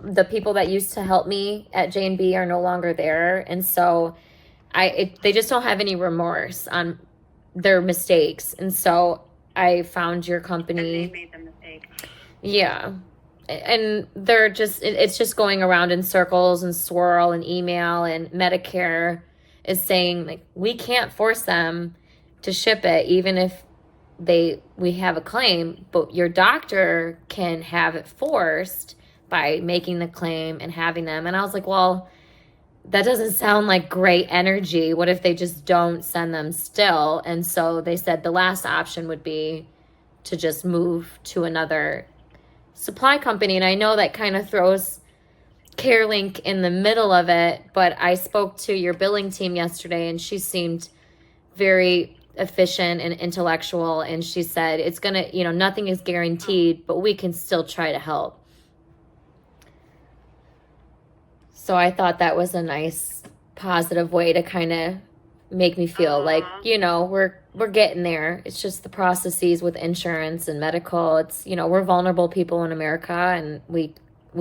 the people that used to help me at J&B are no longer there, and so they just don't have any remorse on their mistakes, and so I found your And they company. made the mistake. Yeah. And they're just, it's just going around in circles and swirl and email, and Medicare is saying like we can't force them to ship it even if we have a claim, but your doctor can have it forced by making the claim and having them. And I was like, well, that doesn't sound like great energy. What if they just don't send them still? And so they said the last option would be to just move to another supply company. And I know that kind of throws CareLink in the middle of it, but I spoke to your billing team yesterday and she seemed very efficient and intellectual, and she said it's gonna, nothing is guaranteed, but we can still try to help. So I thought that was a nice positive way to kind of make me feel like, we're getting there. It's just the processes with insurance and medical. It's, we're vulnerable people in America, and we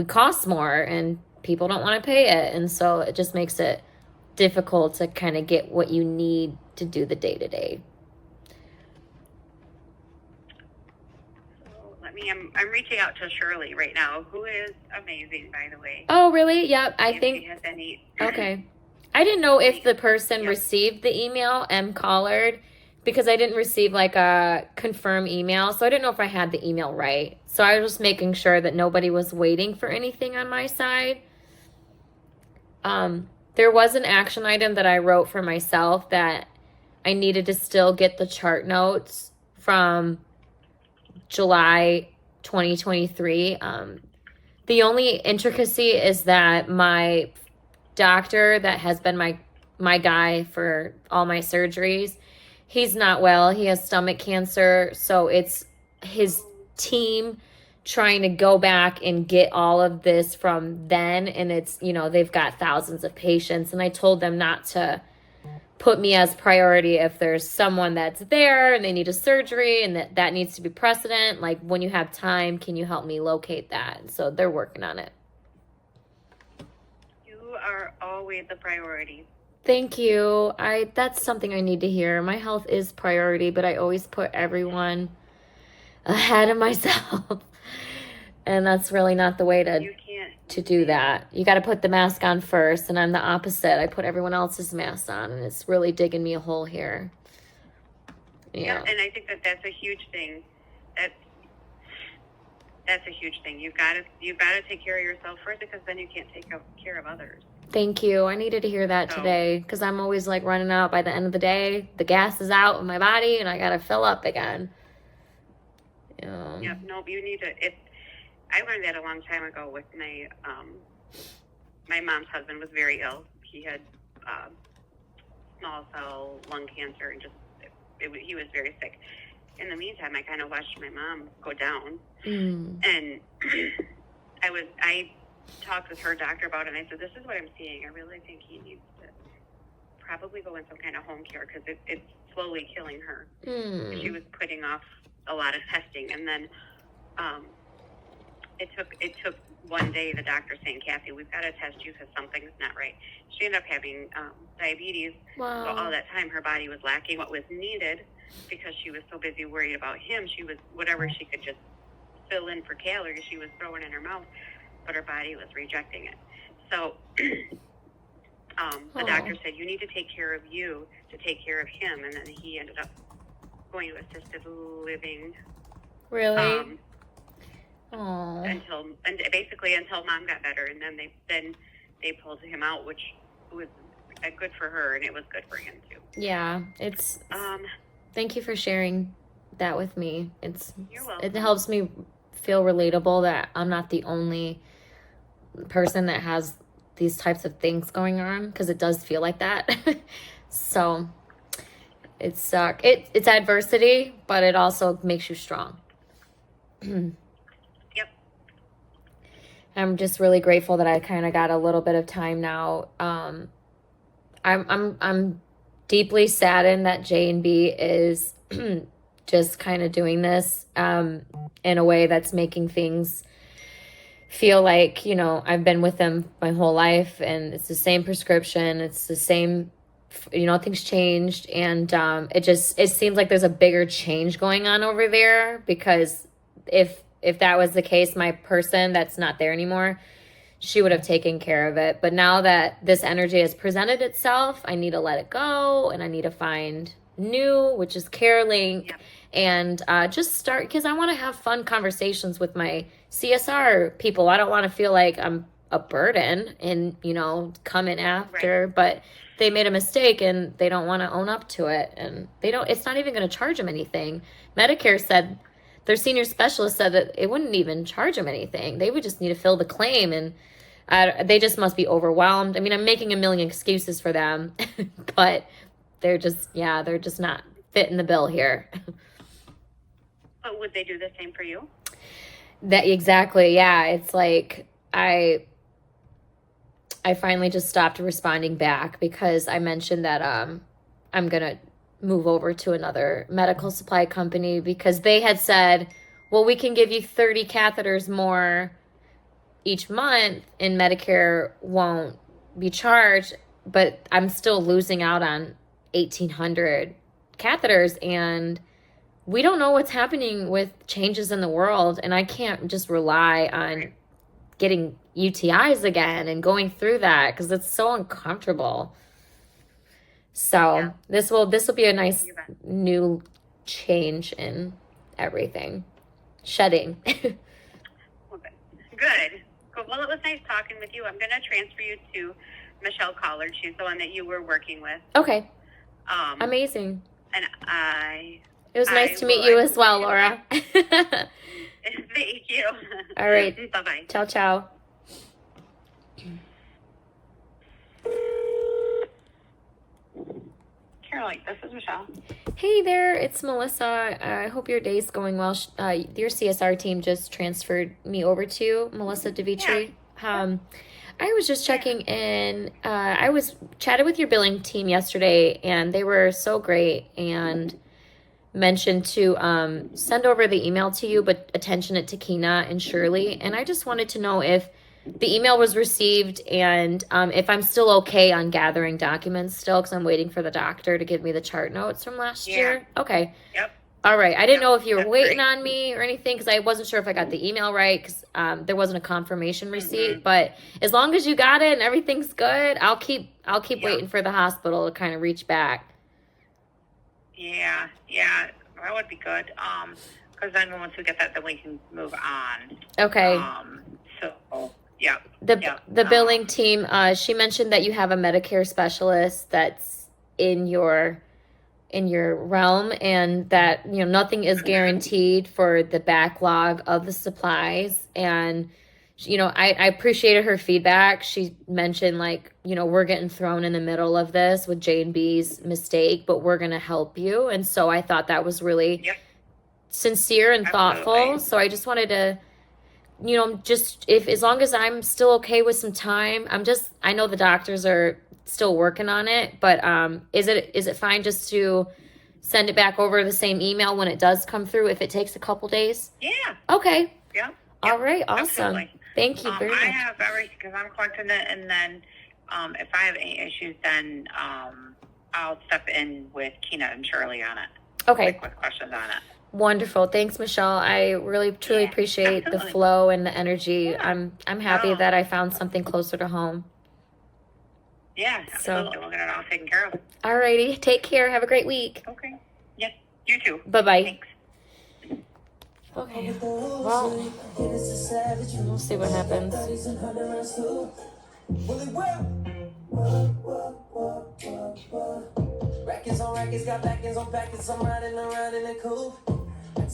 cost more, and people don't want to pay it. And so it just makes it difficult to kind of get what you need to do the day to day. I'm reaching out to Shirley right now, who is amazing, by the way. Oh, really? Yep. I If think. she has any. Okay. I didn't know if the person Yep. received the email, M. Collard, because I didn't receive like a confirm email. So I didn't know if I had the email right. So I was just making sure that nobody was waiting for anything on my side. There was an action item that I wrote for myself that I needed to still get the chart notes from July 2023. The only intricacy is that my doctor that has been my guy for all my surgeries, he's not well. He has stomach cancer, so it's his team trying to go back and get all of this from then, and it's, they've got thousands of patients, and I told them not to put me as priority if there's someone that's there and they need a surgery and that needs to be precedent. Like, when you have time, can you help me locate that? So they're working on it. You are always a priority. Thank you. That's something I need to hear. My health is priority, but I always put everyone ahead of myself. And that's really not the way to do that. You got to put the mask on first, and I'm the opposite. I put everyone else's mask on, and it's really digging me a hole here. Yeah, and I think that's a huge thing. That's a huge thing. You've got to take care of yourself first, because then you can't take care of others. Thank you. I needed to hear that today, because I'm always like running out by the end of the day. The gas is out of my body, and I got to fill up again. Yeah, no, you need to. I learned that a long time ago with my mom's husband was very ill. He had small cell lung cancer, and he was very sick. In the meantime, I kind of watched my mom go down, and I talked with her doctor about it, and I said, this is what I'm seeing. I really think he needs to probably go in some kind of home care, because it's slowly killing her. She was putting off a lot of testing, and then it took one day the doctor saying, Kathy, we've got to test you because something's not right. She ended up having diabetes. Wow. So all that time her body was lacking what was needed, because she was so busy worried about him. She was, whatever she could just fill in for calories, she was throwing in her mouth, but her body was rejecting it. So the doctor said, you need to take care of you to take care of him. And then he ended up going to assisted living. Really? Until mom got better, and then they pulled him out, which was good for her, and it was good for him too. Yeah, it's thank you for sharing that with me. You're welcome. It helps me feel relatable that I'm not the only person that has these types of things going on, because it does feel like that. So it's adversity, but it also makes you strong. Yep. I'm just really grateful that I kind of got a little bit of time now. I'm deeply saddened that J&B is just kind of doing this in a way that's making things feel like, I've been with them my whole life and it's the same prescription. It's the same, nothing's changed. And it seems like there's a bigger change going on over there because if that was the case, my person that's not there anymore, she would have taken care of it. But now that this energy has presented itself, I need to let it go and I need to find new, which is CareLink. Yeah. And just start, because I want to have fun conversations with my CSR people. I don't want to feel like I'm a burden and, coming after, Right. but they made a mistake and they don't want to own up to it. And it's not even going to charge them anything. Medicare said, their senior specialist said that it wouldn't even charge them anything. They would just need to fill the claim, and they just must be overwhelmed. I mean, I'm making a million excuses for them, but they're just not fitting the bill here. But would they do the same for you? That exactly, yeah. It's like I finally just stopped responding back because I mentioned that I'm gonna move over to another medical supply company because they had said, well, we can give you 30 catheters more each month and Medicare won't be charged, but I'm still losing out on 1,800 catheters, and we don't know what's happening with changes in the world, and I can't just rely on getting UTIs again and going through that because it's so uncomfortable. So this will be a nice new change in everything. Shedding. Well, good. Cool. Well, it was nice talking with you. I'm going to transfer you to Michelle Collard. She's the one that you were working with. Okay. Amazing. And it was nice to meet you as well, Laura. Thank you. All right. Bye-bye. Ciao, ciao. Caroline, this is Michelle. Hey there, it's Melissa. I hope your day's going well. Your CSR team just transferred me over to you, Melissa DeVitri. Yeah. I was just checking in. I was chatted with your billing team yesterday, and they were so great and mentioned to send over the email to you, but attention it to Kina and Shirley. And I just wanted to know if the email was received and if I'm still okay on gathering documents still, because I'm waiting for the doctor to give me the chart notes from last year. Okay. Yep. All right. I didn't know if you were That's waiting great. on me or anything because I wasn't sure if I got the email right because there wasn't a confirmation receipt. But as long as you got it and everything's good, I'll keep waiting for the hospital to kind of reach back. Yeah, that would be good. Because then once we get that, then we can move on. Okay. So yeah. The billing team, she mentioned that you have a Medicare specialist that's in your realm, and that nothing is guaranteed for the backlog of the supplies. And I appreciated her feedback. She mentioned we're getting thrown in the middle of this with J&B's mistake, but we're gonna help you. And so I thought that was really sincere and thoughtful. So I just wanted to just if as long as I'm still okay with some time, I know the doctors are still working on it, but is it fine just to send it back over the same email when it does come through if it takes a couple days? Yeah. Okay. Yeah. All right. Awesome. Absolutely. Thank you very much. I have everything because I'm collecting it, and then if I have any issues, then I'll step in with Kina and Shirley on it. Okay. With questions on it. Wonderful. Thanks, Michelle. I really truly appreciate the flow and the energy. Yeah. I'm happy that I found something closer to home. Yeah, absolutely. We'll get it all taken care of. All righty. Take care. Have a great week. Okay. Yes, you too. Bye-bye. Thanks. Okay. Well, we'll see what happens. Rackets on rackets, got backings on packets. I'm riding around in a coupe.